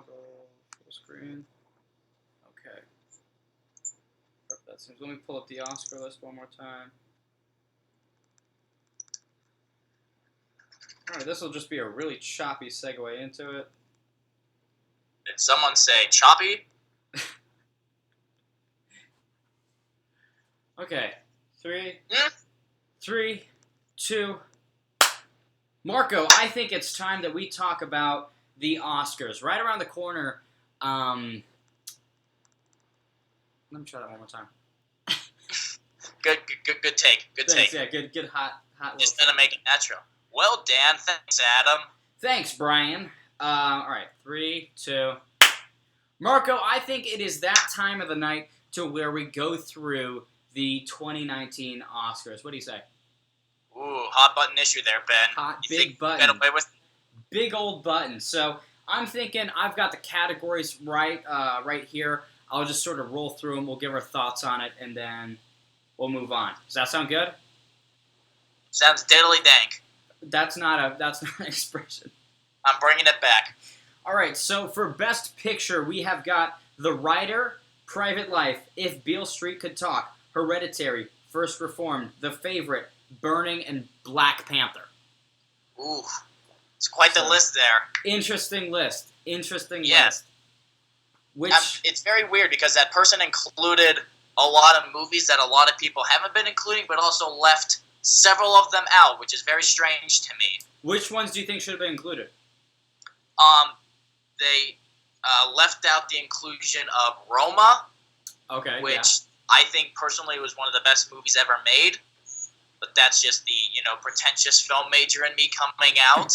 Toggle full screen. Okay. That seems. Let me pull up the Oscar list one more time. Alright, this will just be a really choppy segue into it. Did someone say choppy? Okay. Three, two. Marco, I think it's time that we talk about the Oscars. Right around the corner. Let me try that one more time. Good take. Good Thanks, take. Yeah, good hot. Just gonna make it natural. Well, Dan, thanks, Adam. Thanks, Brian. All right, 3, 2. Marco, I think it is that time of the night to where we go through the 2019 Oscars. What do you say? Ooh, hot button issue there, Ben. Hot, you big think button. You get away with? Big old button. So I'm thinking I've got the categories right here. I'll just sort of roll through them. We'll give our thoughts on it, and then we'll move on. Does that sound good? Sounds diddly dank. That's not an expression. I'm bringing it back. All right, so for Best Picture, we have got The Writer, Private Life, If Beale Street Could Talk, Hereditary, First Reformed, The Favorite, Burning, and Black Panther. Ooh, it's quite the list there. Interesting list. Yes. Which it's very weird because that person included a lot of movies that a lot of people haven't been including, but also left several of them out, which is very strange to me. Which ones do you think should have been included? They left out the inclusion of Roma, which I think personally was one of the best movies ever made. But that's just the pretentious film major in me coming out.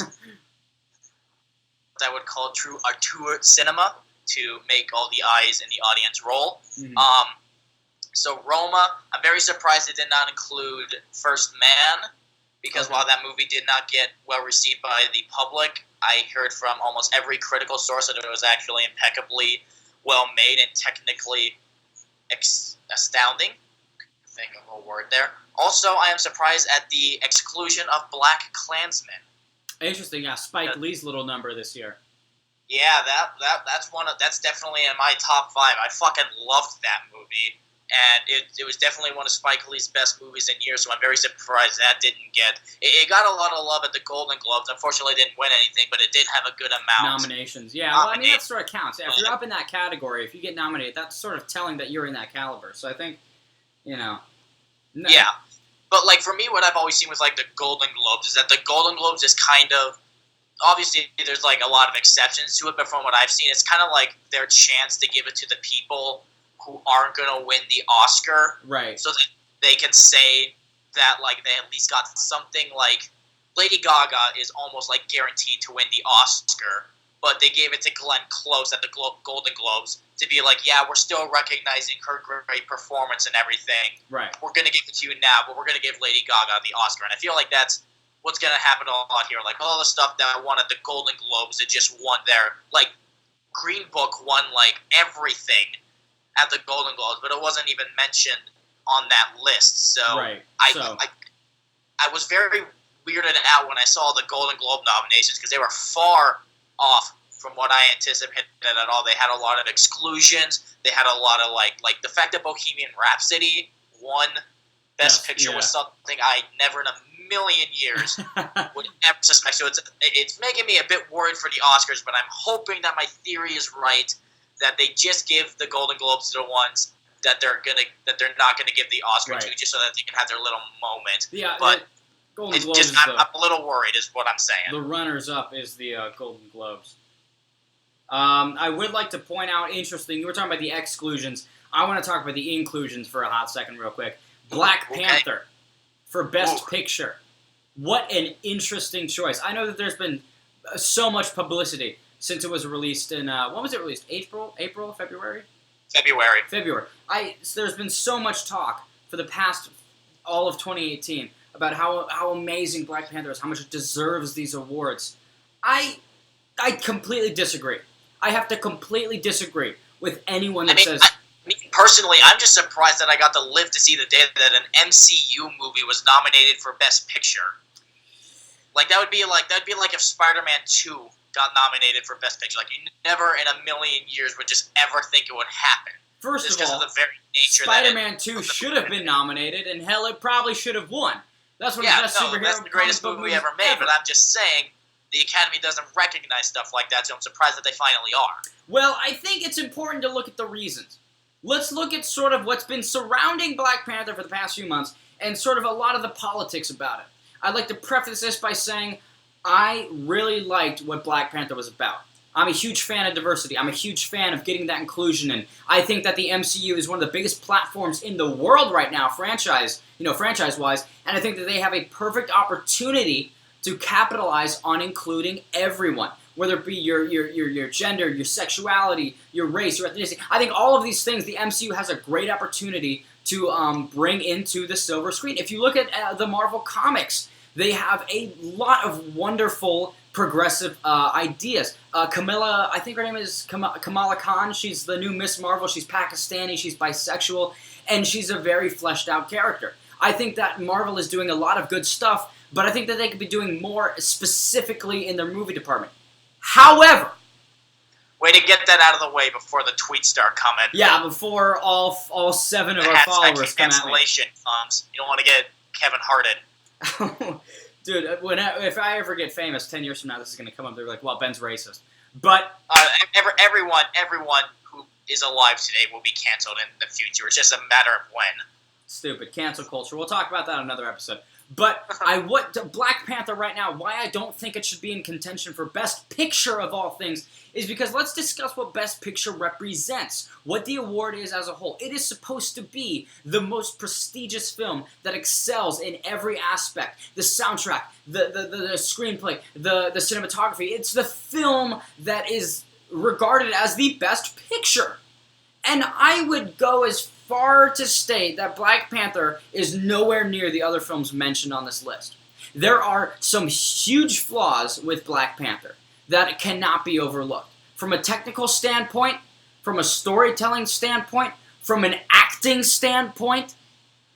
I would call true auteur cinema to make all the eyes in the audience roll. Mm-hmm. So Roma, I'm very surprised it did not include First Man, because while that movie did not get well received by the public, I heard from almost every critical source that it was actually impeccably well made and technically astounding. Think of a word there. Also, I am surprised at the exclusion of Black Klansman. Interesting, yeah. Spike Lee's little number this year. Yeah, that's definitely in my top 5. I fucking loved that movie. And it was definitely one of Spike Lee's best movies in years, so I'm very surprised that didn't get... It got a lot of love at the Golden Globes. Unfortunately, it didn't win anything, but it did have a good amount. Nominations, yeah. Well, I mean, that sort of counts. Yeah, if you're up in that category, if you get nominated, that's sort of telling that you're in that caliber. So I think, No. Yeah. But, for me, what I've always seen with, the Golden Globes is that the Golden Globes is kind of... Obviously, there's, a lot of exceptions to it, but from what I've seen, it's kind of like their chance to give it to the people who aren't going to win the Oscar. Right. So that they can say that, they at least got something. Lady Gaga is almost, guaranteed to win the Oscar, but they gave it to Glenn Close at the Golden Globes to be yeah, we're still recognizing her great performance and everything. Right. We're going to give it to you now, but we're going to give Lady Gaga the Oscar. And I feel like that's what's going to happen a lot here. All the stuff that won at the Golden Globes, it just won there. Green Book won, everything at the Golden Globes, but it wasn't even mentioned on that list. So, right. I was very weirded out when I saw the Golden Globe nominations because they were far off from what I anticipated at all. They had a lot of exclusions. They had a lot of the fact that Bohemian Rhapsody won Best Picture was something I never in a million years would ever suspect. So it's making me a bit worried for the Oscars, but I'm hoping that my theory is right, that they just give the Golden Globes to the ones that they're not gonna give the Oscar to, just so that they can have their little moment. Yeah, but Golden Globes. I'm a little worried, is what I'm saying. The runners-up is the Golden Globes. I would like to point out, interesting, you were talking about the exclusions. I want to talk about the inclusions for a hot second real quick. Black Panther for Best Picture. What an interesting choice. I know that there's been so much publicity since it was released in, when was it released? April? February? February. There's been so much talk for the past, all of 2018, about how amazing Black Panther is, how much it deserves these awards. I completely disagree. I have to completely disagree with anyone that says... Personally, I'm just surprised that I got to live to see the day that an MCU movie was nominated for Best Picture. That would be like if Spider-Man 2 got nominated for Best Picture. Like, you never in a million years would just ever think it would happen. First just of because all, of the very nature Spider-Man 2 should have been nominated, and hell, it probably should have won. That's one of the best superhero that's the greatest movie ever made, but I'm just saying the Academy doesn't recognize stuff like that, so I'm surprised that they finally are. Well, I think it's important to look at the reasons. Let's look at sort of what's been surrounding Black Panther for the past few months, and sort of a lot of the politics about it. I'd like to preface this by saying I really liked what Black Panther was about. I'm a huge fan of diversity. I'm a huge fan of getting that inclusion in. I think that the MCU is one of the biggest platforms in the world right now, franchise-wise, and I think that they have a perfect opportunity to capitalize on including everyone, whether it be your gender, your sexuality, your race, your ethnicity. I think all of these things, the MCU has a great opportunity to bring into the silver screen. If you look at the Marvel Comics, they have a lot of wonderful progressive ideas. Kamala, I think her name is Kamala Khan. She's the new Miss Marvel. She's Pakistani. She's bisexual. And she's a very fleshed out character. I think that Marvel is doing a lot of good stuff, but I think that they could be doing more specifically in their movie department. However... Way to get that out of the way before the tweets start coming. Yeah, before all 7 of our followers come at me. Cancellation comes. You don't want to get Kevin Harted. Dude, if I ever get famous 10 years from now, this is going to come up. They're like, well, Ben's racist. But everyone who is alive today will be canceled in the future. It's just a matter of when. Stupid. Cancel culture. We'll talk about that in another episode. But Black Panther right now, why I don't think it should be in contention for Best Picture of all things is because let's discuss what Best Picture represents, what the award is as a whole. It is supposed to be the most prestigious film that excels in every aspect. The soundtrack, the screenplay, the cinematography. It's the film that is regarded as the best picture. And I would go as far to state that Black Panther is nowhere near the other films mentioned on this list. There are some huge flaws with Black Panther that cannot be overlooked. From a technical standpoint, from a storytelling standpoint, from an acting standpoint,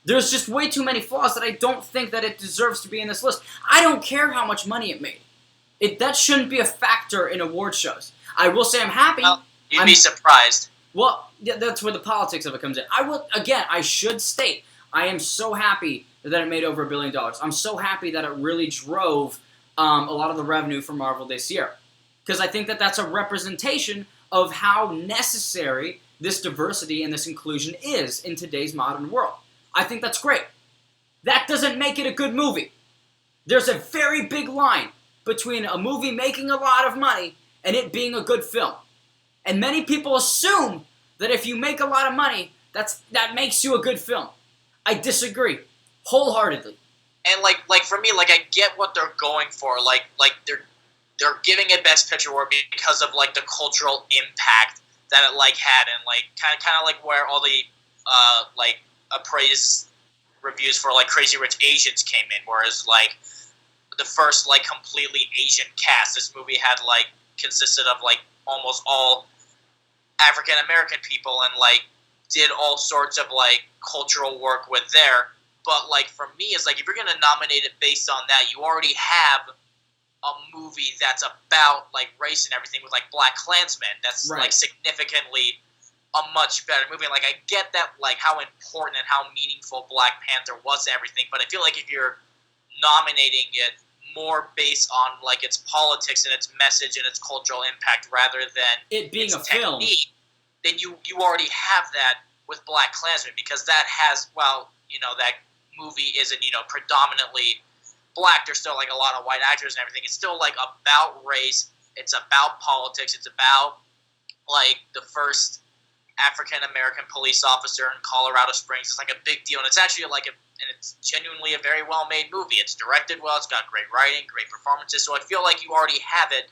there's just way too many flaws that I don't think that it deserves to be in this list. I don't care how much money it made. That shouldn't be a factor in award shows. I will say I'm happy. Well, you'd be surprised. Well, yeah, that's where the politics of it comes in. I should state, I am so happy that it made over $1 billion. I'm so happy that it really drove a lot of the revenue for Marvel this year. Because I think that that's a representation of how necessary this diversity and this inclusion is in today's modern world. I think that's great. That doesn't make it a good movie. There's a very big line between a movie making a lot of money and it being a good film. And many people assume that if you make a lot of money, that makes you a good film. I disagree wholeheartedly. And like for me, like I get what they're going for. Like they're giving it Best Picture award because of like the cultural impact that it like had, and like kind of like where all the like appraised reviews for like Crazy Rich Asians came in, whereas like the first like completely Asian cast, this movie had like consisted of like almost all African American people, and like did all sorts of like cultural work with there. But like for me, it's like if you're gonna nominate it based on that, you already have a movie that's about like race and everything with like Black Klansman. That's right. Like significantly a much better movie. And like I get that like how important and how meaningful Black Panther was to everything, but I feel like if you're nominating it more based on like its politics and its message and its cultural impact rather than it being its a film, then you already have that with Black Klansman, because that has, well, you know, that movie isn't, you know, predominantly black. There's still like a lot of white actors and everything. It's still like about race. It's about politics. It's about like the first African American police officer in Colorado Springs. It's like a big deal, and it's actually like and it's genuinely a very well made movie. It's directed well. It's got great writing, great performances. So I feel like you already have it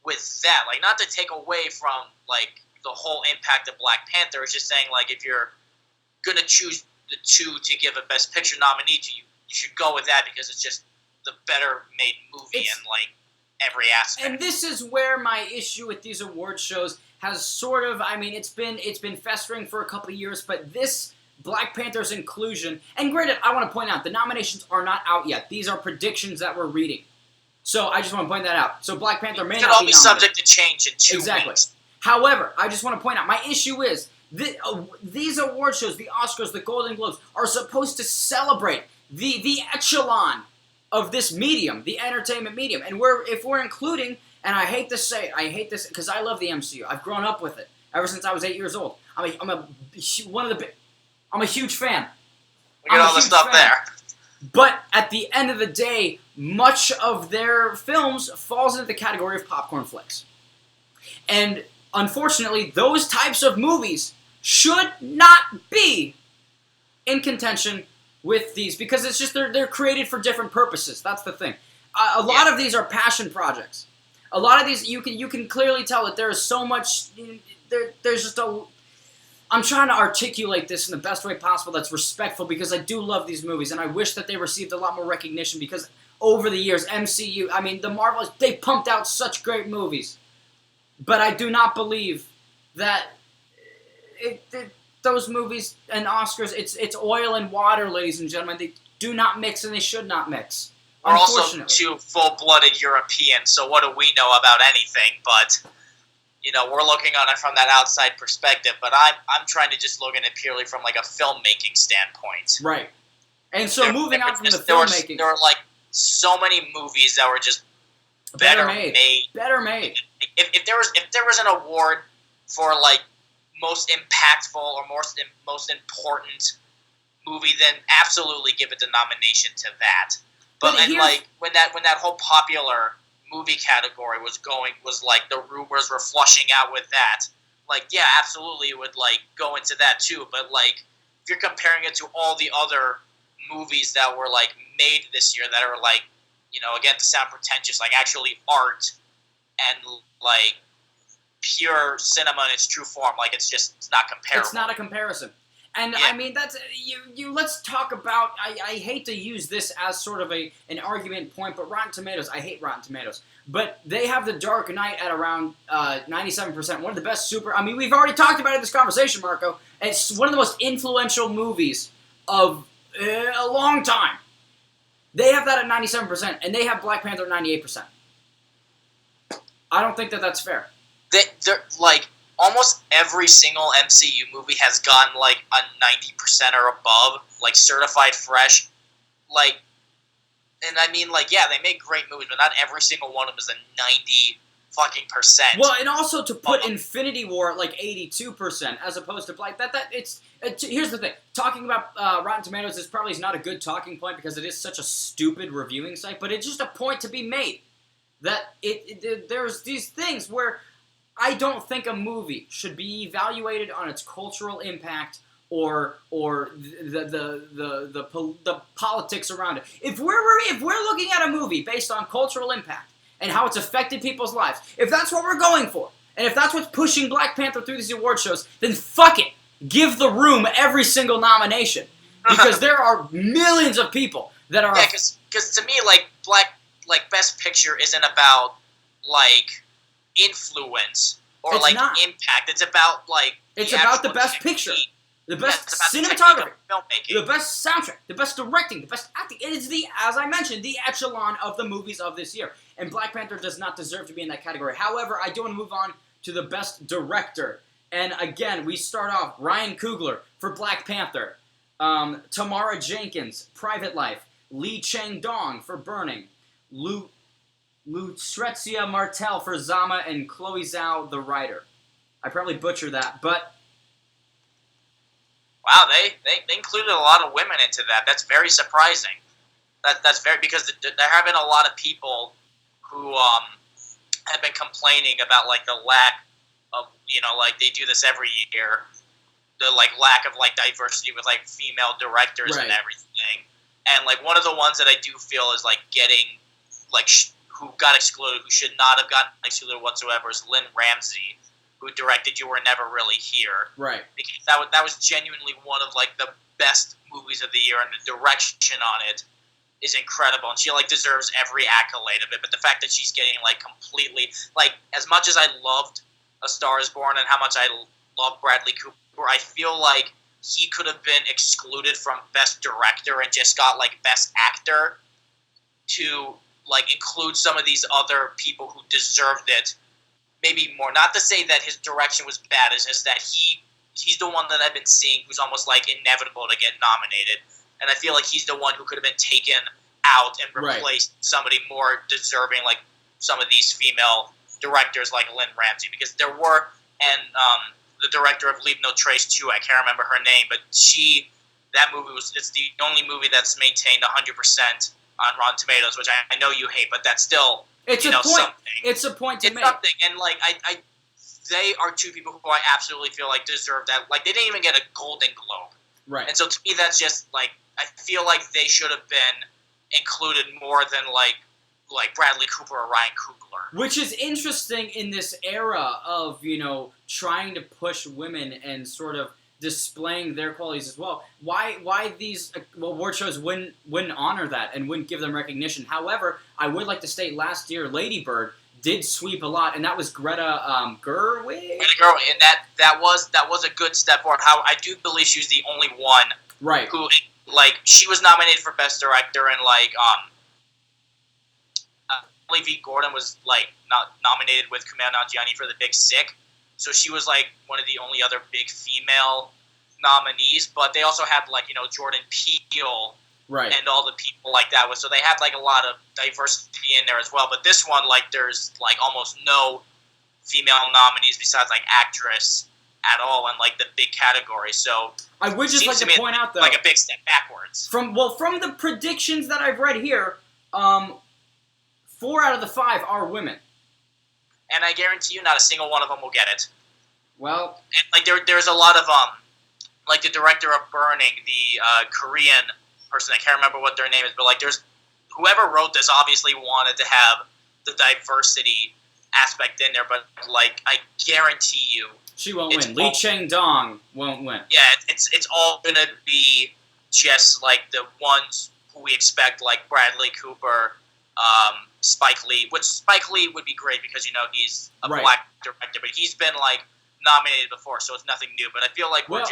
with that. Like, not to take away from like the whole impact of Black Panther. It's just saying like if you're gonna choose the two to give a Best Picture nominee to, you should go with that because it's just the better made movie in like every aspect. And this is where my issue with these award shows has sort of, I mean, it's been festering for a couple of years, but this Black Panther's inclusion, and granted, I want to point out, the nominations are not out yet. These are predictions that we're reading. So I just want to point that out. So Black Panther may It could not all be be nominated. subject to change in 2 Exactly. weeks. However, I just want to point out, my issue is these award shows, the Oscars, the Golden Globes, are supposed to celebrate the echelon of this medium, the entertainment medium. And if we're including, and I hate to say it, I hate this because I love the MCU. I've grown up with it ever since I was 8 years old. I'm a huge fan. We got all the stuff there. But at the end of the day, much of their films falls into the category of popcorn flicks. And unfortunately, those types of movies should not be in contention with these because it's just they're created for different purposes. That's the thing. A lot of these are passion projects. A lot of these you can clearly tell that there is so much. There's just a. I'm trying to articulate this in the best way possible that's respectful because I do love these movies and I wish that they received a lot more recognition because over the years, MCU, I mean, the Marvels, they pumped out such great movies. But I do not believe that those movies and Oscars, it's oil and water, ladies and gentlemen. They do not mix and they should not mix. We're also 2 full-blooded Europeans, so what do we know about anything? But, we're looking on it from that outside perspective. But I'm trying to just look at it purely from, like, a filmmaking standpoint. Right. And so moving on from the filmmaking. There were, like, so many movies that were just better made. Better made. If there was an award for like most impactful or most important movie, then absolutely give it the nomination to that. But like when that whole popular movie category was like the rumors were flushing out with that. Like yeah, absolutely it would like go into that too. But like if you're comparing it to all the other movies that were like made this year that are like again to sound pretentious, like actually art and like pure cinema in its true form, like it's not comparable. It's not a comparison. And I mean that's you let's talk about I hate to use this as sort of an argument point, but Rotten Tomatoes, I hate Rotten Tomatoes. But they have The Dark Knight at around 97%. One of the best we've already talked about it in this conversation, Marco. It's one of the most influential movies of a long time. They have that at 97%, and they have Black Panther at 98%. I don't think that's fair. They're like almost every single MCU movie has gotten like a 90% or above, like certified fresh. Like, and I mean, like, yeah, they make great movies, but not every single one of them is a 90%. Well, and also to put Infinity War at like 82% as opposed to Black here's the thing. Talking about Rotten Tomatoes is not a good talking point because it is such a stupid reviewing site, but it's just a point to be made that there's these things where I don't think a movie should be evaluated on its cultural impact or the politics around it. If we're looking at a movie based on cultural impact and how it's affected people's lives, if that's what we're going for, and if that's what's pushing Black Panther through these award shows, then fuck it. Give The Room every single nomination. Because there are millions of people that are... Yeah, because to me, Best Picture isn't about, influence or, impact. It's about, It's about the best picture. The best cinematography, the best soundtrack, the best directing, the best acting. It is as I mentioned, the echelon of the movies of this year. And Black Panther does not deserve to be in that category. However, I do want to move on to the best director. And again, we start off Ryan Coogler for Black Panther, Tamara Jenkins, Private Life, Lee Chang-dong for Burning, Lucrezia Martel for Zama, and Chloe Zhao, The Writer. I probably butchered that, but... Wow, they included a lot of women into that. That's very surprising. That's very... Because there have been a lot of people who have been complaining about, the lack of, they do this every year, the, lack of, diversity with, female directors and everything. And, one of the ones that I do feel is, getting, who got excluded, who should not have gotten excluded whatsoever, is Lynn Ramsey, who directed You Were Never Really Here. Right. Because that was genuinely one of, the best movies of the year, and the direction on it is incredible, and she, deserves every accolade of it. But the fact that she's getting, completely... as much as I loved A Star Is Born and how much I love Bradley Cooper, I feel like he could have been excluded from Best Director and just got, Best Actor to, like include some of these other people who deserved it maybe more. Not to say that his direction was bad, it's just that he's the one that I've been seeing who's almost like inevitable to get nominated, and I feel like he's the one who could have been taken out and replaced somebody more deserving, like some of these female directors like Lynn Ramsey, because there were, and the director of Leave No Trace too, I can't remember her name, but that movie it's the only movie that's maintained 100% on Rotten Tomatoes, which I know you hate, but that's still something. It's a point to make. Something, and like they are two people who I absolutely feel like deserve that. Like they didn't even get a Golden Globe, right? And so to me, that's just like I feel like they should have been included more than like Bradley Cooper or Ryan Coogler. Which is interesting in this era of trying to push women and sort of displaying their qualities as well. Why these award shows wouldn't honor that and wouldn't give them recognition. However, I would like to state last year Lady Bird did sweep a lot, and that was Greta Gerwig. Greta Gerwig, and that was a good step forward. How I do believe she was the only one who she was nominated for Best Director, and Lee Gordon was not nominated with Kumail Nanjiani for The Big Sick. So she was one of the only other big female nominees, but they also had Jordan Peele and all the people like that. So they had a lot of diversity in there as well. But this one, there's almost no female nominees besides actress at all in the big category. So I would just like to point out though, a big step backwards. From the predictions that I've read here, 4 out of the 5 are women. And I guarantee you, not a single one of them will get it. Well, and there's a lot of the director of Burning, the Korean person. I can't remember what their name is, but there's whoever wrote this obviously wanted to have the diversity aspect in there. But I guarantee you, she won't win. Lee Chang-dong won't win. Yeah, it's all gonna be just the ones who we expect, like Bradley Cooper. Spike Lee, which Spike Lee would be great because he's a black director, but he's been nominated before, so it's nothing new. But I feel like we're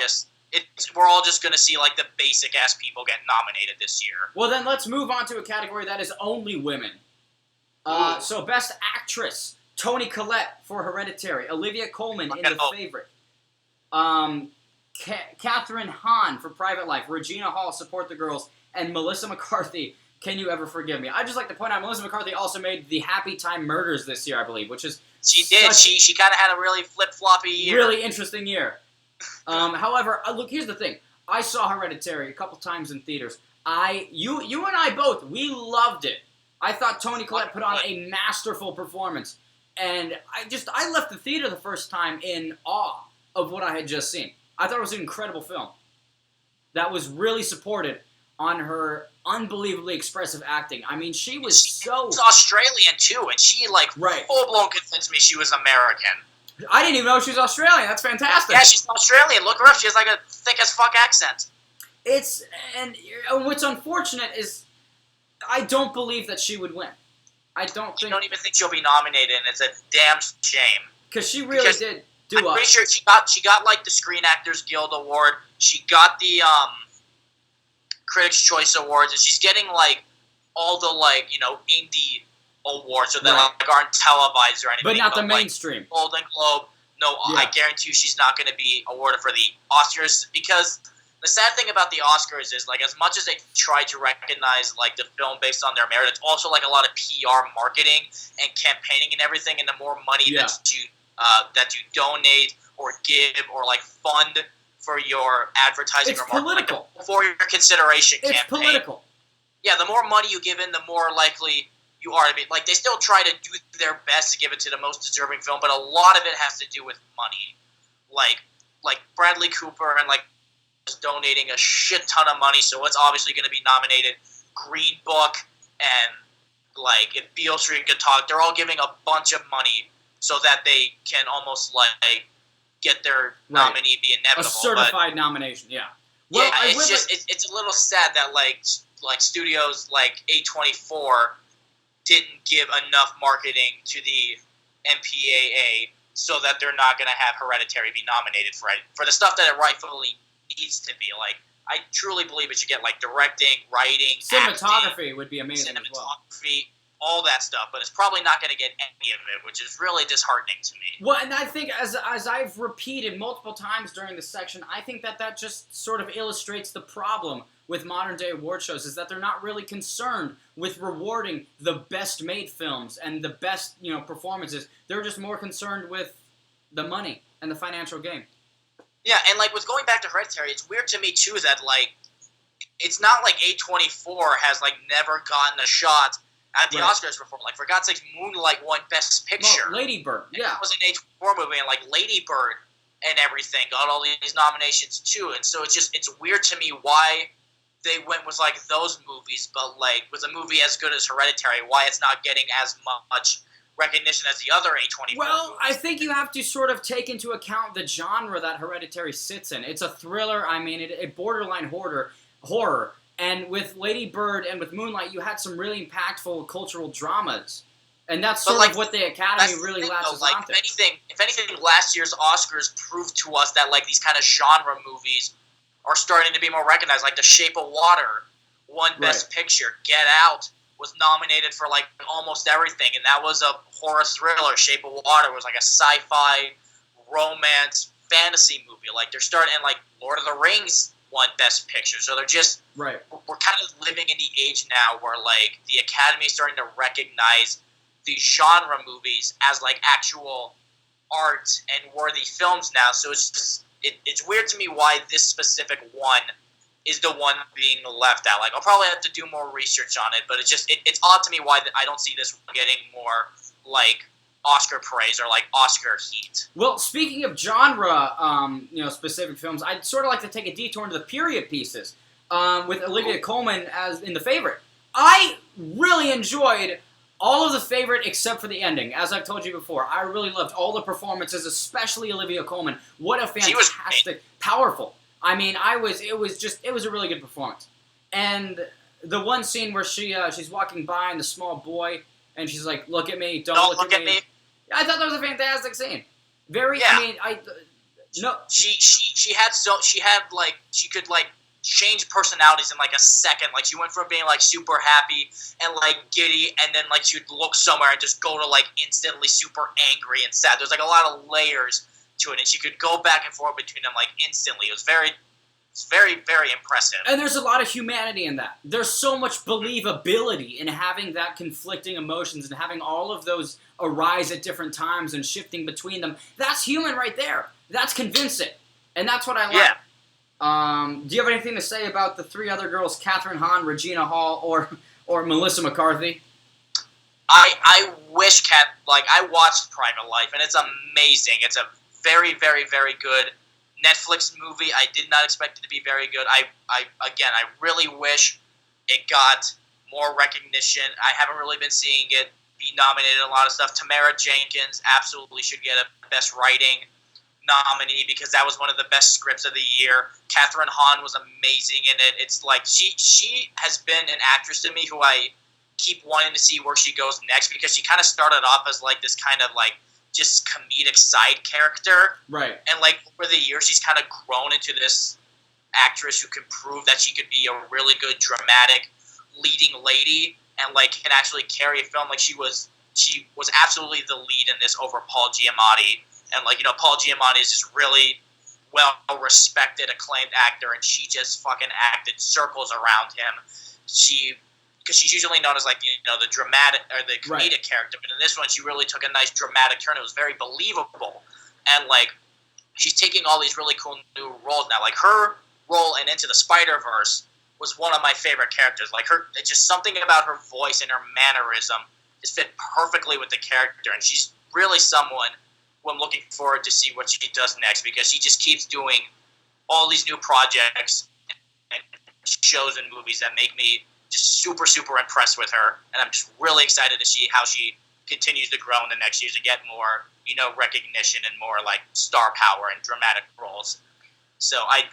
all just gonna see the basic ass people get nominated this year. Well, then let's move on to a category that is only women. So Best Actress: Toni Collette for Hereditary, Olivia Colman in The Favorite, Catherine Hahn for Private Life, Regina Hall, Support the Girls, and Melissa McCarthy. Can You Ever Forgive Me? I'd just like to point out Melissa McCarthy also made the Happy Time Murders this year, I believe, which is she did. She kind of had a really flip-floppy year. Really interesting year. However, look, here's the thing. I saw Hereditary a couple times in theaters. You and I both, we loved it. I thought Toni Collette put on a masterful performance, and I left the theater the first time in awe of what I had just seen. I thought it was an incredible film that was really supported on her unbelievably expressive acting. I mean, she was She's Australian too, and she full blown convinced me she was American. I didn't even know she was Australian. That's fantastic. Yeah, she's Australian. Look her up. She has a thick as fuck accent. And what's unfortunate is I don't believe that she would win. You don't even think she'll be nominated, and it's a damn shame. Because she really did do. I'm pretty sure she got the Screen Actors Guild Award. She got the Critics' Choice Awards, and she's getting all the indie awards, so that aren't televised or anything. But not the mainstream. Golden Globe. No, yeah. I guarantee you she's not going to be awarded for the Oscars, because the sad thing about the Oscars is as much as they try to recognize the film based on their merit, it's also a lot of PR marketing and campaigning and everything, and the more money that you donate or give or fund for your advertising it's or marketing, political. For your consideration campaign. It's political. Yeah, the more money you give in, the more likely you are to be. They still try to do their best to give it to the most deserving film, but a lot of it has to do with money. Like Bradley Cooper and is donating a shit ton of money, so it's obviously going to be nominated. Green Book and if Beale Street could talk, they're all giving a bunch of money so that they can almost get their nominee be inevitable. A certified nomination, yeah. Well, yeah, it's a little sad that studios like A24 didn't give enough marketing to the MPAA so that they're not going to have Hereditary be nominated for the stuff that it rightfully needs to be. I truly believe it should get directing, writing, cinematography acting, would be amazing as well. Cinematography, all that stuff, but it's probably not going to get any of it, which is really disheartening to me. Well, and I think, as I've repeated multiple times during this section, I think that just sort of illustrates the problem with modern-day award shows, is that they're not really concerned with rewarding the best-made films and the best, performances. They're just more concerned with the money and the financial gain. Yeah, and, like, with going back to Hereditary, it's weird to me, too, that, like, it's not like A24 has, like, never gotten a shot at the Oscars before. Like, for God's sake, Moonlight won Best Picture. Well, Lady Bird, yeah. It was an A24 movie, and, like, Lady Bird and everything got all these nominations, too. And so it's weird to me why they went with, like, those movies, but, like, with a movie as good as Hereditary, why it's not getting as much recognition as the other A24 Well, movies. I think you have to sort of take into account the genre that Hereditary sits in. It's a thriller, a borderline horror. And with Lady Bird and with Moonlight, you had some really impactful cultural dramas. And that's sort of what the Academy really latches onto. If anything, last year's Oscars proved to us that, like, these kind of genre movies are starting to be more recognized. Like The Shape of Water won Best Picture. Get Out was nominated for, like, almost everything, and that was a horror thriller. Shape of Water was like a sci-fi romance fantasy movie. Like, they're starting, and, like, Lord of the Rings won Best Picture. So they're just we're kind of living in the age now where, like, the Academy is starting to recognize these genre movies as, like, actual art and worthy films now. So it's just it's weird to me why this specific one is the one being left out. Like, I'll probably have to do more research on it, but it's just it's odd to me why I don't see this getting more, like, Oscar praise or, like, Oscar heat. Well, speaking of genre, specific films, I'd sort of like to take a detour into the period pieces with Olivia Colman as in The Favorite. I really enjoyed all of The Favorite except for the ending. As I've told you before, I really loved all the performances, especially Olivia Colman. What a fantastic, powerful. I mean, it was a really good performance. And the one scene where she's walking by and the small boy, and she's like, "Look at me, don't look at me." I thought that was a fantastic scene. She could, like, change personalities in, like, a second. Like, she went from being, like, super happy and, like, giddy, and then, like, she would look somewhere and just go to, like, instantly super angry and sad. There's, like, a lot of layers to it, and she could go back and forth between them, like, instantly. It's very, very impressive. And there's a lot of humanity in that. There's so much believability in having that conflicting emotions and having all of those arise at different times and shifting between them. That's human right there. That's convincing. And that's what I like. Yeah. Do you have anything to say about the three other girls, Catherine Hahn, Regina Hall, or Melissa McCarthy? I wish I watched Private Life, and it's amazing. It's a very, very, very good Netflix movie. I did not expect it to be very good. I really wish it got more recognition. I haven't really been seeing it be nominated in a lot of stuff. Tamara Jenkins absolutely should get a Best Writing nominee because that was one of the best scripts of the year. Catherine Hahn was amazing in it. It's like she has been an actress to me who I keep wanting to see where she goes next because she kind of started off as, like, this kind of, like, just comedic side character. Right. And, like, over the years, she's kind of grown into this actress who can prove that she could be a really good dramatic leading lady and, like, can actually carry a film. Like, she was absolutely the lead in this over Paul Giamatti. And, like, Paul Giamatti is just really well-respected, acclaimed actor, and she just fucking acted circles around him. Because she's usually known as, like, the dramatic or the comedic character, but in this one she really took a nice dramatic turn. It was very believable, and, like, she's taking all these really cool new roles now. Like, her role in Into the Spider-Verse was one of my favorite characters. Like, it's just something about her voice and her mannerism just fit perfectly with the character, and she's really someone who I'm looking forward to see what she does next because she just keeps doing all these new projects and shows and movies that make me just super, super impressed with her, and I'm just really excited to see how she continues to grow in the next years to get more, recognition and more, like, star power and dramatic roles. So I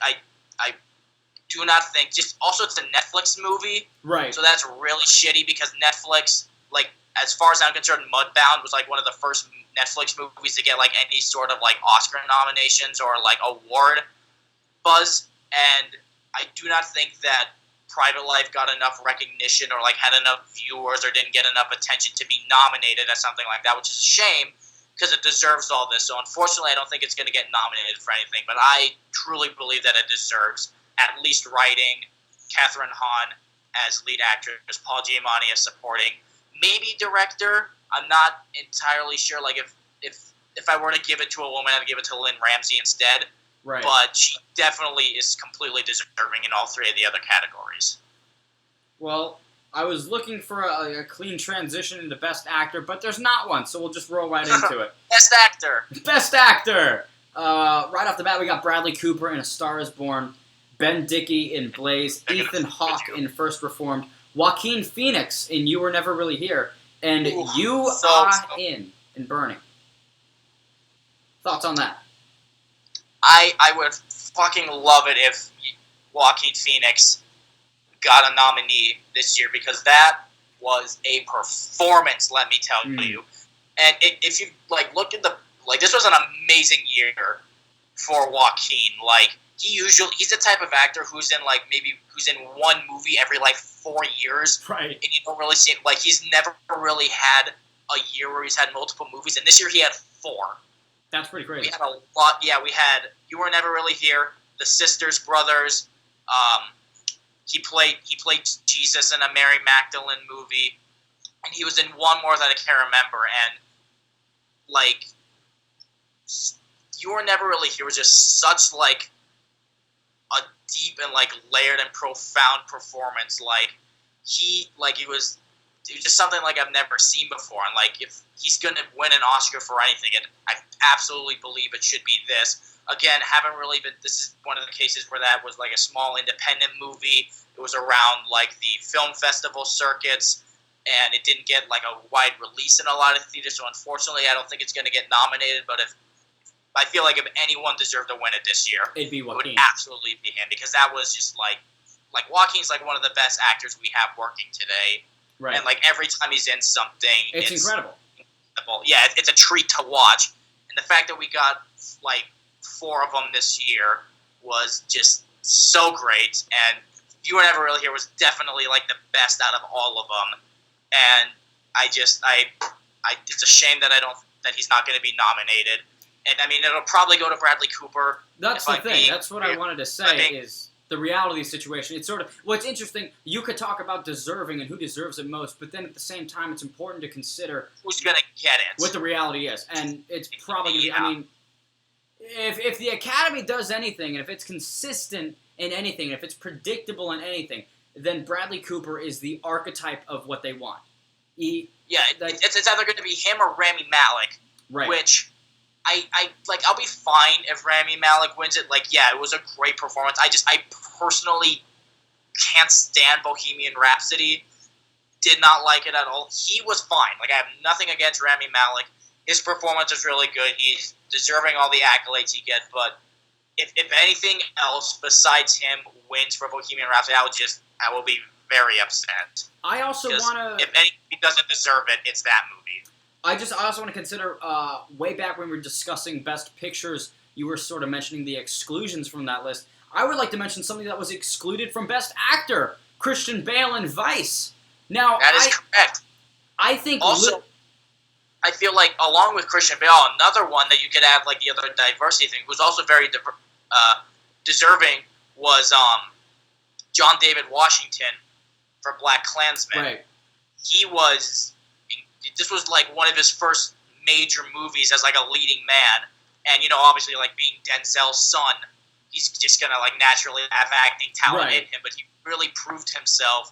do not think, just also it's a Netflix movie, right? So that's really shitty because Netflix, like, as far as I'm concerned, Mudbound was, like, one of the first Netflix movies to get, like, any sort of, like, Oscar nominations or, like, award buzz, and I do not think that Private Life got enough recognition or like had enough viewers or didn't get enough attention to be nominated as something like that, which is a shame because it deserves all this. So unfortunately, I don't think it's going to get nominated for anything, but I truly believe that it deserves at least writing, Catherine Hahn as lead actress, Paul Giamatti as supporting, maybe director. I'm not entirely sure. Like if I were to give it to a woman, I'd give it to Lynn Ramsey instead. Right. But she definitely is completely deserving in all three of the other categories. Well, I was looking for a clean transition into Best Actor, but there's not one, so we'll just roll right into it. Best Actor! Best Actor! Right off the bat, we got Bradley Cooper in A Star is Born, Ben Dickey in Blaze, Ethan Hawke in First Reformed, Joaquin Phoenix in You Were Never Really Here, and You Are In Burning. Thoughts on that? I would fucking love it if Joaquin Phoenix got a nominee this year because that was a performance, let me tell you. And if you look at this was an amazing year for Joaquin. Like he's the type of actor who's in one movie every 4 years, right? And you don't really see it. Like he's never really had a year where he's had multiple movies, and this year he had 4. That's pretty crazy. We had a lot. Yeah, we had You Were Never Really Here, The Sisters Brothers. He played Jesus in a Mary Magdalene movie, and he was in one more that I can't remember. And You Were Never Really Here was just such a deep and layered and profound performance. It was just something I've never seen before. And if he's gonna win an Oscar for anything, and I absolutely believe it should be this. Again, haven't really been. This is one of the cases where that was a small independent movie. It was around the film festival circuits, and it didn't get a wide release in a lot of theaters. So unfortunately, I don't think it's gonna get nominated. But I feel if anyone deserved to win it this year, it'd be Joaquin. It would absolutely be him because that was just Joaquin's one of the best actors we have working today. Right. And every time he's in something, it's incredible. Yeah, it's a treat to watch. And the fact that we got 4 of them this year was just so great. And You Were Never Really Here was definitely the best out of all of them. And it's a shame that he's not going to be nominated. And I mean, it'll probably go to Bradley Cooper. That's the thing. That's what I wanted to say is the reality of the situation. It's sort of what's interesting. You could talk about deserving and who deserves it most, but then at the same time, it's important to consider who's going to get it. What the reality is, and it's probably. I mean, if the Academy does anything, and if it's consistent in anything, and if it's predictable in anything, then Bradley Cooper is the archetype of what they want. It's either going to be him or Rami Malek, right? Which I'll be fine if Rami Malek wins it. It was a great performance. I personally can't stand Bohemian Rhapsody. Did not like it at all. He was fine. I have nothing against Rami Malek. His performance is really good. He's deserving all the accolades he gets. But if anything else besides him wins for Bohemian Rhapsody, I will be very upset. I also want to. If he doesn't deserve it, it's that movie. I also want to consider, way back when we were discussing Best Pictures, you were sort of mentioning the exclusions from that list. I would like to mention something that was excluded from Best Actor, Christian Bale in Vice. Now, that is correct. I think also, I feel along with Christian Bale, another one that you could add the other diversity thing, who's also very deserving, was John David Washington for Black Klansman. Right. This was one of his first major movies as a leading man, and obviously being Denzel's son, he's just gonna naturally have acting talent in him. But he really proved himself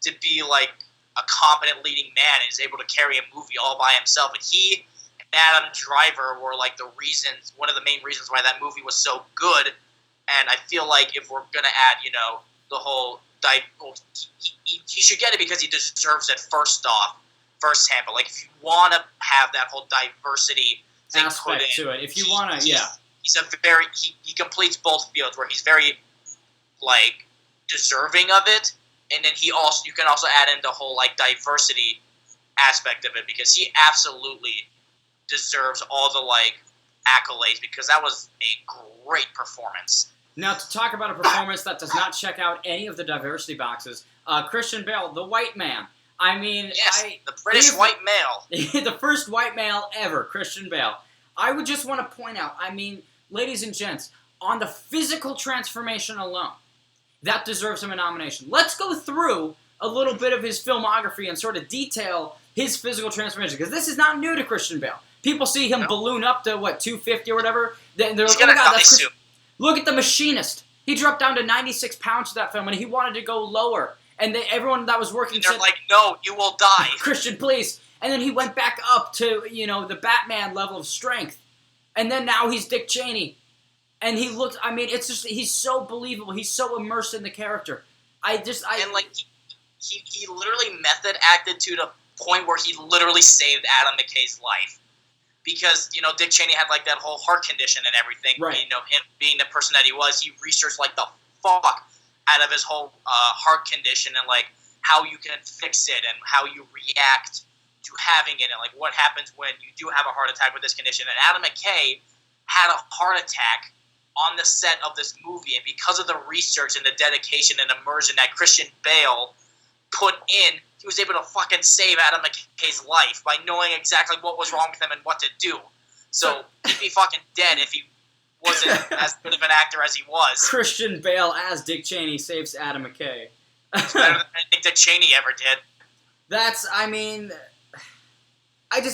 to be a competent leading man and is able to carry a movie all by himself. And he and Adam Driver were one of the main reasons why that movie was so good. And I feel if we're gonna add the whole he should get it because he deserves it firsthand, but if you want to have that whole diversity thing aspect put in, to it, if you want to, he's a very he completes both fields where he's very deserving of it, and then you can also add in the whole diversity aspect of it because he absolutely deserves all the accolades because that was a great performance. Now, to talk about a performance that does not check out any of the diversity boxes, Christian Bale, the white man. I mean, yes, the British white male. The first white male ever, Christian Bale. I would just want to point out, I mean, ladies and gents, on the physical transformation alone, that deserves him a nomination. Let's go through a little bit of his filmography and sort of detail his physical transformation, because this is not new to Christian Bale. People see him balloon up to, 250 or whatever. They're like, oh my God, that's Christian. Look at The Machinist. He dropped down to 96 pounds for that film, and he wanted to go lower. And everyone that was working said, like, no, you will die. Christian, please. And then he went back up to, the Batman level of strength. And then now he's Dick Cheney. And he looked, I mean, it's just, he's so believable. He's so immersed in the character. And, like, he literally method acted to the point where he literally saved Adam McKay's life. Because, Dick Cheney had, like, that whole heart condition and everything. Right. Him being the person that he was, he researched, like, the fuck out of his whole heart condition and, like, how you can fix it and how you react to having it and, like, what happens when you do have a heart attack with this condition. And Adam McKay had a heart attack on the set of this movie. And because of the research and the dedication and immersion that Christian Bale put in, he was able to fucking save Adam McKay's life by knowing exactly what was wrong with him and what to do. So he'd be fucking dead if he wasn't as good of an actor as he was. Christian Bale as Dick Cheney saves Adam McKay. It's better than anything Dick Cheney ever did.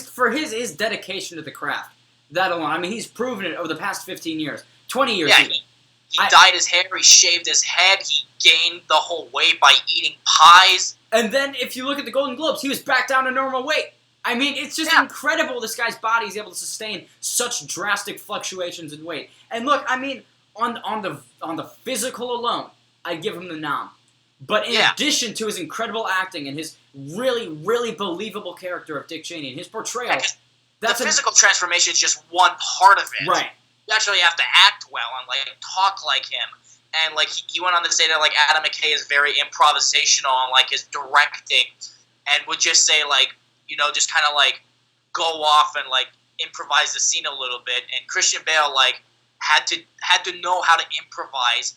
For his dedication to the craft, that alone, I mean, he's proven it over the past 15 years, 20 years even. He dyed his hair, he shaved his head, he gained the whole weight by eating pies. And then, if you look at the Golden Globes, he was back down to normal weight. I mean, it's just incredible this guy's body is able to sustain such drastic fluctuations in weight. And look, I mean, on the physical alone, I'd give him the nom. But in addition to his incredible acting and his really, really believable character of Dick Cheney and his portrayal, the physical transformation is just one part of it. Right. You actually have to act well and, like, talk like him. And, like, he went on to say that, like, Adam McKay is very improvisational on, like, his directing and would just say, like, just kind of, like, go off and, like, improvise the scene a little bit. And Christian Bale, like, had to know how to improvise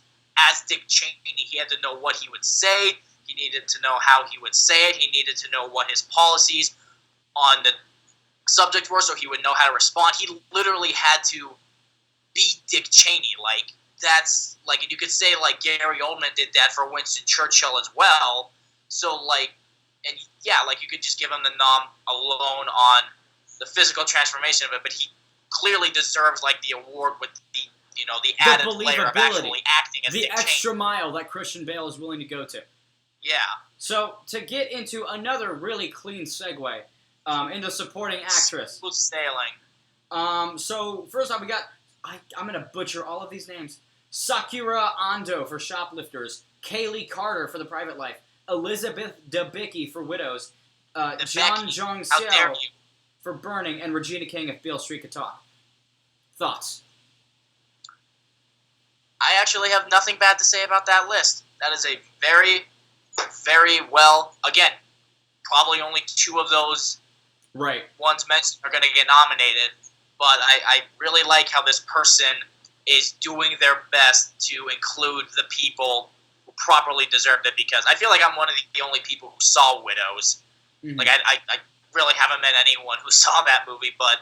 as Dick Cheney. He had to know what he would say. He needed to know how he would say it. He needed to know what his policies on the subject were so he would know how to respond. He literally had to be Dick Cheney. Like, that's, like, and you could say, like, Gary Oldman did that for Winston Churchill as well. So, like, and yeah, like, you could just give him the nom alone on the physical transformation of it, but he clearly deserves, like, the award with the added layer of actually acting as the Dick extra Cheney. mile that Christian Bale is willing to go to. Yeah. So, to get into another really clean segue into supporting actress. Smooth sailing. So, first off, we got, I'm going to butcher all of these names. Sakura Ando for Shoplifters, Kaylee Carter for The Private Life, Elizabeth Debicki for Widows, John Jong-seo for Burning, and Regina King if Beale Street could talk. Thoughts? I actually have nothing bad to say about that list. That is a very, very well, again, probably only two of those ones mentioned are going to get nominated, but I really like how this person is doing their best to include the people who properly deserved it, because I feel like I'm one of the only people who saw Widows. Mm-hmm. Like, I really haven't met anyone who saw that movie, but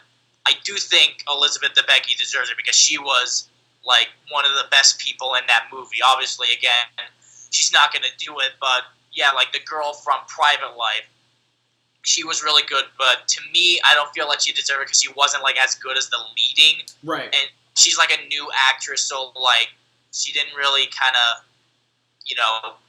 I do think Elizabeth Debicki deserves it because she was, like, one of the best people in that movie. Obviously, again, she's not going to do it, but yeah, like the girl from Private Life, she was really good, but to me, I don't feel like she deserved it because she wasn't, like, as good as the leading. Right. And she's, like, a new actress, so, like, she didn't really kind of,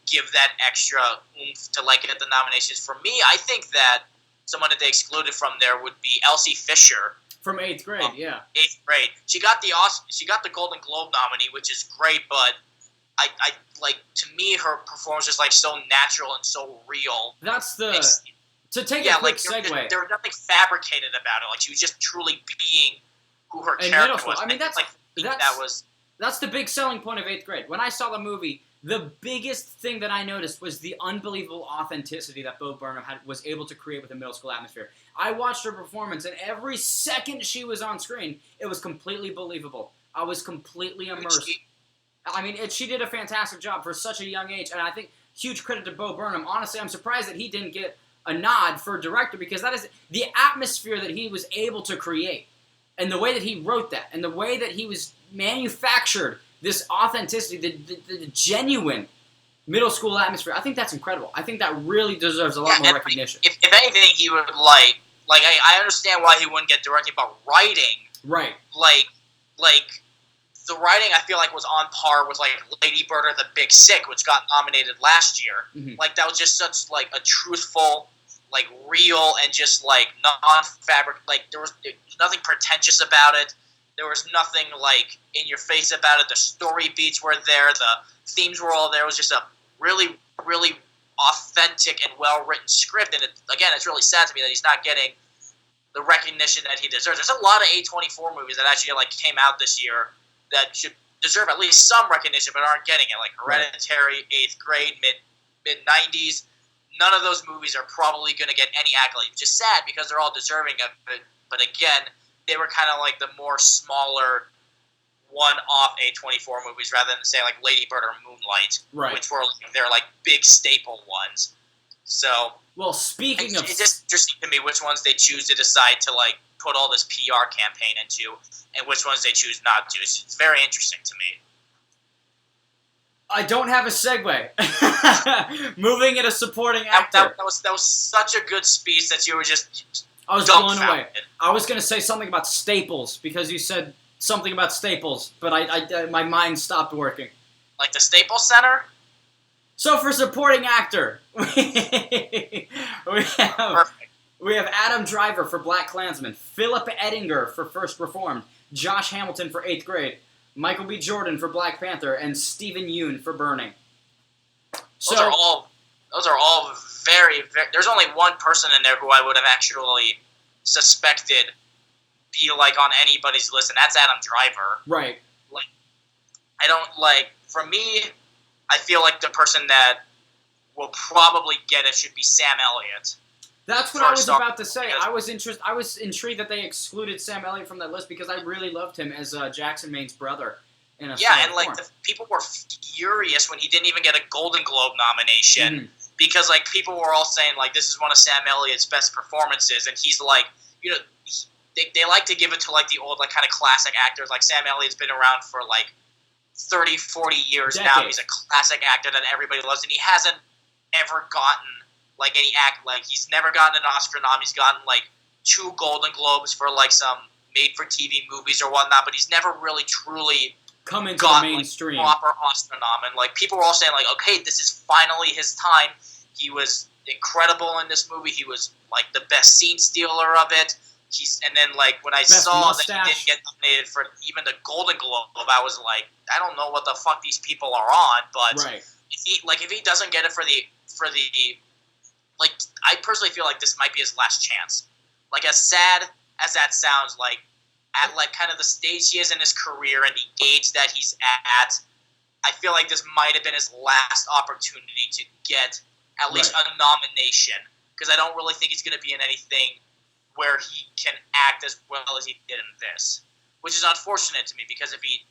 give that extra oomph to, like, get the nominations. For me, I think that someone that they excluded from there would be Elsie Fisher. From 8th grade, yeah. 8th grade. She got the Golden Globe nominee, which is great, but I like, to me, her performance is, like, so natural and so real. That's to take a quick segue. There was nothing fabricated about it. Like, she was just truly being who her character was. I mean, that's the big selling point of 8th grade. When I saw the movie, the biggest thing that I noticed was the unbelievable authenticity that Bo Burnham was able to create with a middle school atmosphere. I watched her performance, and every second she was on screen, it was completely believable. I was completely immersed. I mean, she did a fantastic job for such a young age, and I think huge credit to Bo Burnham. Honestly, I'm surprised that he didn't get a nod for director because that is the atmosphere that he was able to create, and the way that he wrote that, and the way that he was manufactured this authenticity, the genuine middle school atmosphere. I think that's incredible. I think that really deserves a lot more recognition. If anything, he would I understand why he wouldn't get directing, but writing, right? Like the writing, I feel like was on par with like Lady Bird or The Big Sick, which got nominated last year. Mm-hmm. Like that was just such like a truthful, like real and just like non-fabric. Like there was nothing pretentious about it. There was nothing like in your face about it. The story beats were there. The themes were all there. It was just a really, really authentic and well-written script. And it's really sad to me that he's not getting the recognition that he deserves. There's a lot of A24 movies that actually like came out this year that should deserve at least some recognition, but aren't getting it. Like Hereditary, 8th Grade, mid 90s. None of those movies are probably going to get any accolades, which is sad because they're all deserving of it. But again, they were kind of like the more smaller, one-off A24 movies rather than say like Lady Bird or Moonlight, which were they're like big staple ones. So, well, speaking of, it's just interesting to me which ones they choose to decide to like put all this PR campaign into, and which ones they choose not to. It's very interesting to me. I don't have a segue. Moving into supporting actor. That was such a good speech that you were just. I was blown away. I was going to say something about Staples because you said something about Staples, but I my mind stopped working. Like the Staples Center? So for supporting actor, we have Adam Driver for BlacKkKlansman, Philip Ettinger for First Reformed, Josh Hamilton for 8th Grade, Michael B. Jordan for Black Panther, and Stephen Yeun for Burning. Those are all very, very... There's only one person in there who I would have actually suspected be, like, on anybody's list, and that's Adam Driver. Right. Like, I don't, like... For me, I feel like the person that will probably get it should be Sam Elliott. That's what I was about to say. I was intrigued that they excluded Sam Elliott from that list because I really loved him as Jackson Maine's brother. And like the people were furious when he didn't even get a Golden Globe nomination because like people were all saying like this is one of Sam Elliott's best performances, and he's like, you know, they like to give it to like the old like kind of classic actors. Like Sam Elliott's been around for like 30, 40 years now. He's a classic actor that everybody loves, and he hasn't ever gotten like any act. Like he's never gotten an Oscar nom. He's gotten like 2 Golden Globes for like some made-for-TV movies or whatnot, but he's never really truly come into the mainstream. Like, proper Oscar nom. And like people were all saying like, okay, this is finally his time. He was incredible in this movie. He was like the best scene stealer of it. And then like when I saw that he didn't get nominated for even the Golden Globe, I was like, I don't know what the fuck these people are on, but if he doesn't get it for the like, I personally feel like this might be his last chance. Like as sad as that sounds, like at like kind of the stage he is in his career and the age that he's at, I feel like this might have been his last opportunity to get at least a nomination, because I don't really think he's going to be in anything where he can act as well as he did in this, which is unfortunate to me because if he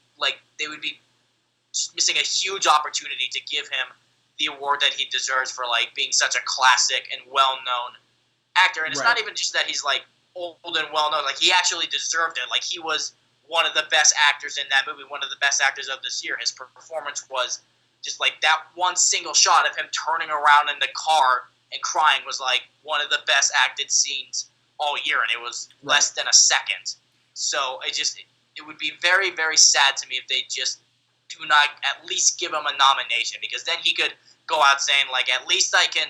they would be missing a huge opportunity to give him the award that he deserves for like being such a classic and well-known actor. And it's not even just that he's like old and well-known, like he actually deserved it. Like he was one of the best actors in that movie, one of the best actors of this year. His performance was just like that one single shot of him turning around in the car and crying was like one of the best acted scenes all year, and it was less than a second. So it would be very, very sad to me if they just do not at least give him a nomination, because then he could go out saying like, at least I can,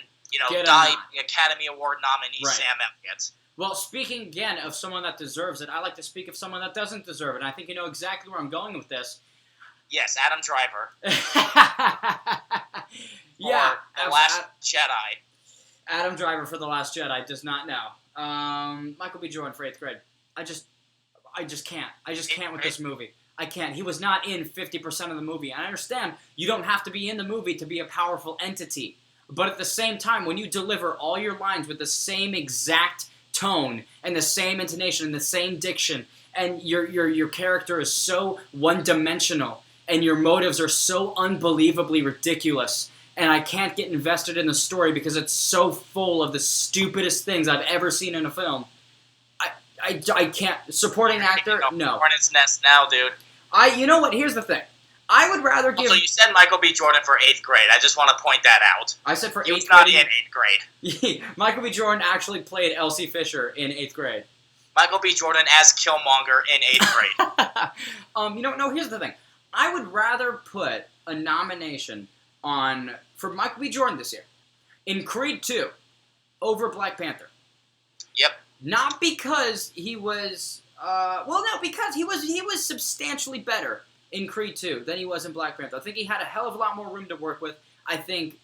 die Academy Award nominee Sam Elliott. Well, speaking again of someone that deserves it, I like to speak of someone that doesn't deserve it, and I think you know exactly where I'm going with this. Yes, Adam Driver. Yeah. The Last Jedi. Adam Driver for The Last Jedi does not know. Michael B. Jordan for 8th Grade. I just can't. I just can't with this movie. I can't. He was not in 50% of the movie. I understand you don't have to be in the movie to be a powerful entity. But at the same time, when you deliver all your lines with the same exact tone and the same intonation and the same diction, and your character is so one-dimensional and your motives are so unbelievably ridiculous, and I can't get invested in the story because it's so full of the stupidest things I've ever seen in a film. I can't. Supporting actor, no. Hornet's Nest now, dude. You know what? Here's the thing. I would rather give. So you said Michael B. Jordan for 8th grade. I just want to point that out. I said for 8th grade. He was not in 8th grade. Michael B. Jordan actually played Elsie Fisher in 8th grade. Michael B. Jordan as Killmonger in 8th grade. No, here's the thing. I would rather put a nomination for Michael B. Jordan this year in Creed 2 over Black Panther. Yep. Not because he was, because he was substantially better in Creed 2 than he was in Black Panther. I think he had a hell of a lot more room to work with. I think,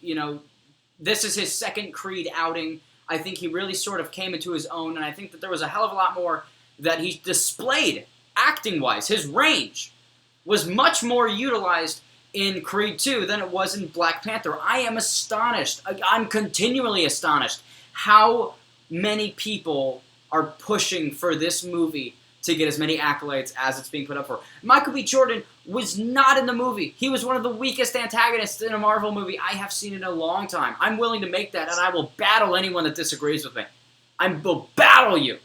this is his second Creed outing. I think he really sort of came into his own, and I think that there was a hell of a lot more that he displayed acting-wise. His range was much more utilized in Creed 2 than it was in Black Panther. I am astonished. I'm continually astonished how many people are pushing for this movie to get as many accolades as it's being put up for. Michael B. Jordan was not in the movie. He was one of the weakest antagonists in a Marvel movie I have seen in a long time. I'm willing to make that, and I will battle anyone that disagrees with me. I will battle you.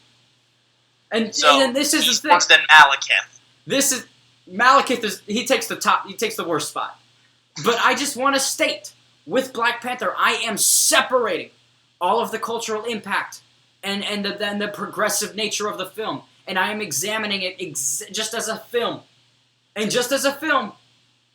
And this is the thing. Worse than Malekith. This is Malekith. He takes the worst spot. But I just want to state, with Black Panther, I am separating all of the cultural impact and the progressive nature of the film. And I am examining it just as a film. And just as a film,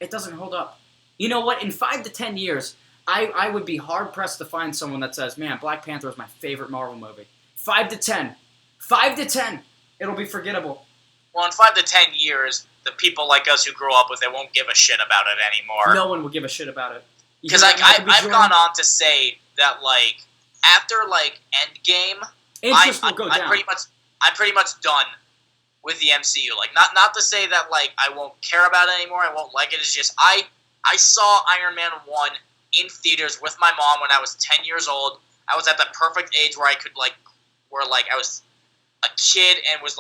it doesn't hold up. You know what? In 5 to 10 years, I would be hard-pressed to find someone that says, man, Black Panther is my favorite Marvel movie. 5 to 10. 5 to 10. It'll be forgettable. Well, in 5 to 10 years, the people like us who grew up with it won't give a shit about it anymore. No one will give a shit about it. Because I've gone on to say that, after, Endgame, I'm pretty much done with the MCU. Not to say that I won't care about it anymore. I won't like it. It's just I saw Iron Man 1 in theaters with my mom when I was 10 years old. I was at the perfect age where I could I was a kid and was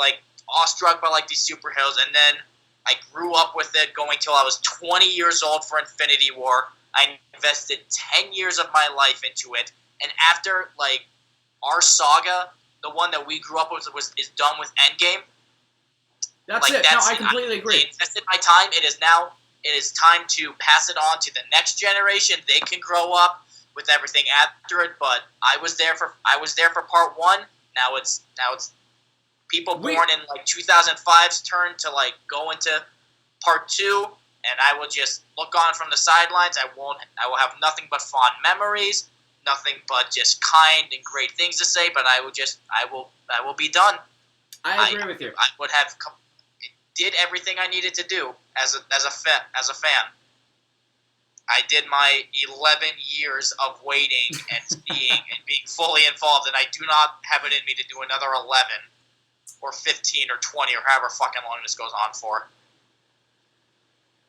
awestruck by these superheroes. And then I grew up with it going till I was 20 years old for Infinity War. I invested 10 years of my life into it. And after our saga, the one that we grew up with is done with Endgame. That's it. No, I completely agree. I invested my time. It is time to pass it on to the next generation. They can grow up with everything after it. But I was there for part 1. Now it's people born in 2005's turn to go into part 2, and I will just look on from the sidelines. I will have nothing but fond memories. Nothing but just kind and great things to say, but I will be done. I agree with you. I would have did everything I needed to do as a fan. I did my 11 years of waiting and seeing and being fully involved, and I do not have it in me to do another 11 or 15 or 20 or however fucking long this goes on for.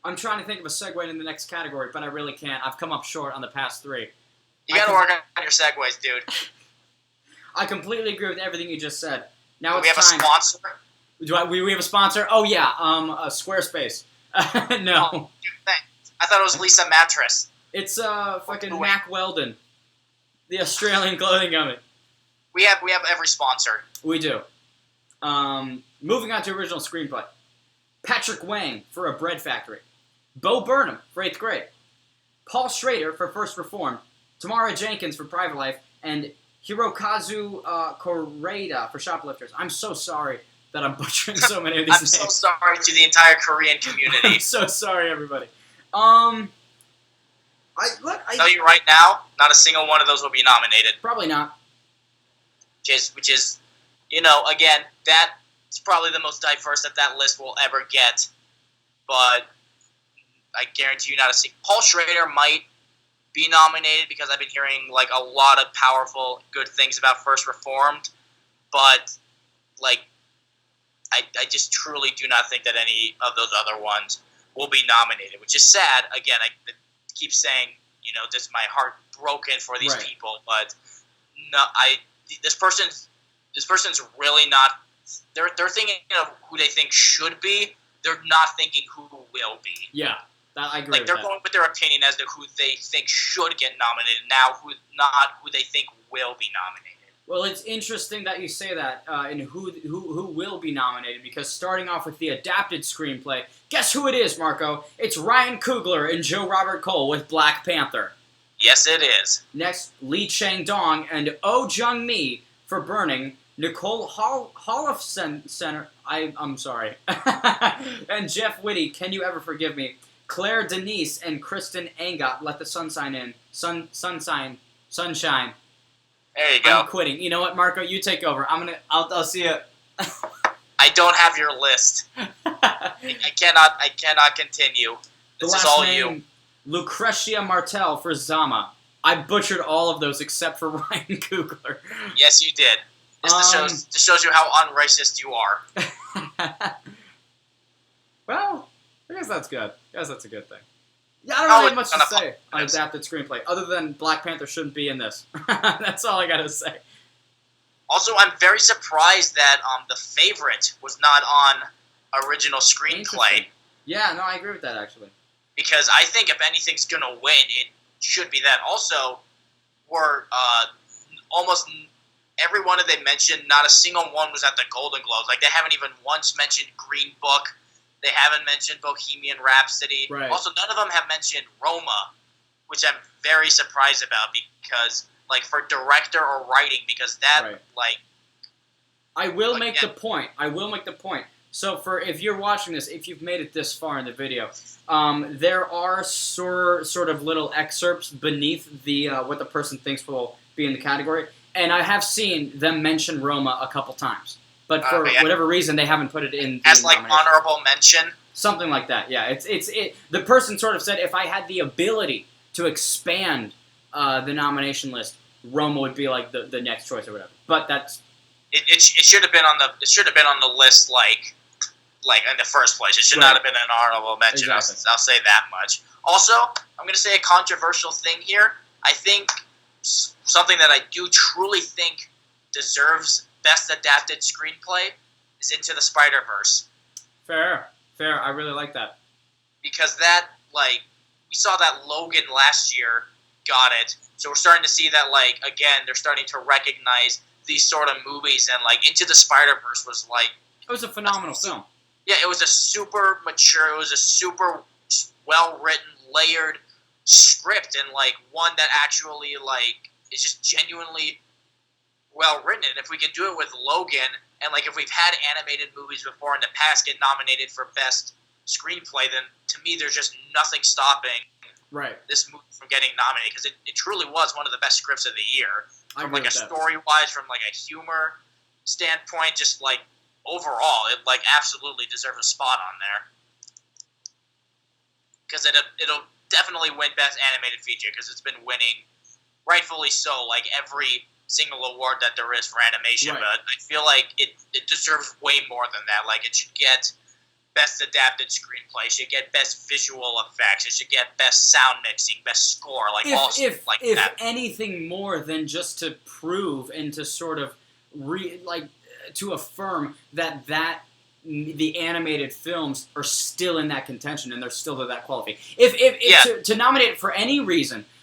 I'm trying to think of a segue in the next category, but I really can't. I've come up short on the past 3. You gotta work on your segues, dude. I completely agree with everything you just said. Now Do it's we have time. a sponsor? We have a sponsor? Oh yeah, Squarespace. No. Oh, I thought it was Lisa Mattress. It's fucking Mac Weldon, the Australian clothing company. We have every sponsor. We do. Moving on to original screenplay. Patrick Wang for A Bread Factory. Bo Burnham for 8th grade. Paul Schrader for First Reformed. Tamara Jenkins for Private Life. And Hirokazu Koreeda for Shoplifters. I'm so sorry that I'm butchering so many of these names. I'm so sorry to the entire Korean community. I'm so sorry, everybody. I tell you right now, not a single one of those will be nominated. Probably not. Which is, again, that's probably the most diverse that list will ever get. But I guarantee you not a single. Paul Schrader might be nominated because I've been hearing a lot of powerful, good things about First Reformed. But I just truly do not think that any of those other ones will be nominated, which is sad. Again, I keep saying, just my heart broken for these people, but no, this person's really not. They're thinking of who they think should be. they're not thinking who will be. Yeah, I agree. Like with they're that. going with their opinion as to who they think should get nominated, now not who they think will be nominated. Well, it's interesting that you say that, and who will be nominated, because starting off with the adapted screenplay, guess who it is, Marco? It's Ryan Coogler and Joe Robert Cole with Black Panther. Yes, it is. Next, Lee Chang-dong and Oh Jung-mi for Burning, Nicole Holofcener, I'm sorry, and Jeff Whitty, Can You Ever Forgive Me? Claire Denise and Kristen Angot, Let the Sunshine In. Sunshine. There you go. I'm quitting. You know what, Marco? You take over. I'll see you. I don't have your list. I cannot continue. The This last is all name, you. Lucretia Martel for Zama. I butchered all of those except for Ryan Coogler. Yes, you did. This shows you how unracist you are. Well, I guess that's good. I guess that's a good thing. Yeah, I don't really have much to say on adapted screenplay, other than Black Panther shouldn't be in this. That's all I gotta say. Also, I'm very surprised that The Favorite was not on original screenplay, Yeah, no, I agree with that, actually. because I think if anything's gonna win, it should be that. Also, almost every one that they mentioned, not a single one was at the Golden Globes. Like, they haven't even once mentioned Green Book. They haven't mentioned Bohemian Rhapsody. Right. Also, none of them have mentioned Roma, which I'm very surprised about because, like, for director or writing, because that, Right. like... I will make the point. So if you're watching this, if you've made it this far in the video, there are sort of little excerpts beneath the what the person thinks will be in the category, and I have seen them mention Roma a couple times, but for whatever reason they haven't put it in as like nomination. honorable mention. Something like that. Yeah, it's the person sort of said if I had the ability to expand the nomination list, Roma would be like the next choice or whatever. But that's it should have been on the list like in the first place. It should not have been an honorable mention. Exactly. I'll say that much. Also, I'm going to say a controversial thing here. I think something that I do truly think deserves best adapted screenplay is Into the Spider-Verse. fair. I really like that. Because that, like, we saw that Logan last year got it. So we're starting to see that, like, again, they're starting to recognize these sort of movies. And, like, Into the Spider-Verse was, like... It was a phenomenal film. Yeah, it was a super mature, it was a super well-written, layered script. And, like, one that actually, like, is just genuinely well-written. And if we can do it with Logan... And, like, if we've had animated movies before in the past get nominated for Best Screenplay, then, to me, there's just nothing stopping this movie from getting nominated. Because it truly was one of the best scripts of the year. From, like, a story-wise, from, like, a humor standpoint, just, like, overall, it, like, absolutely deserves a spot on there. Because it'll definitely win Best Animated Feature, because it's been winning, rightfully so, like, every single award that there is for animation, but I feel like it deserves way more than that. Like, it should get Best Adapted Screenplay, it should get Best Visual Effects, it should get Best Sound Mixing, Best Score, like, all stuff like that. If anything more than just to prove and to sort of, to affirm that the animated films are still in that contention and they're still to that quality. To nominate it for any reason,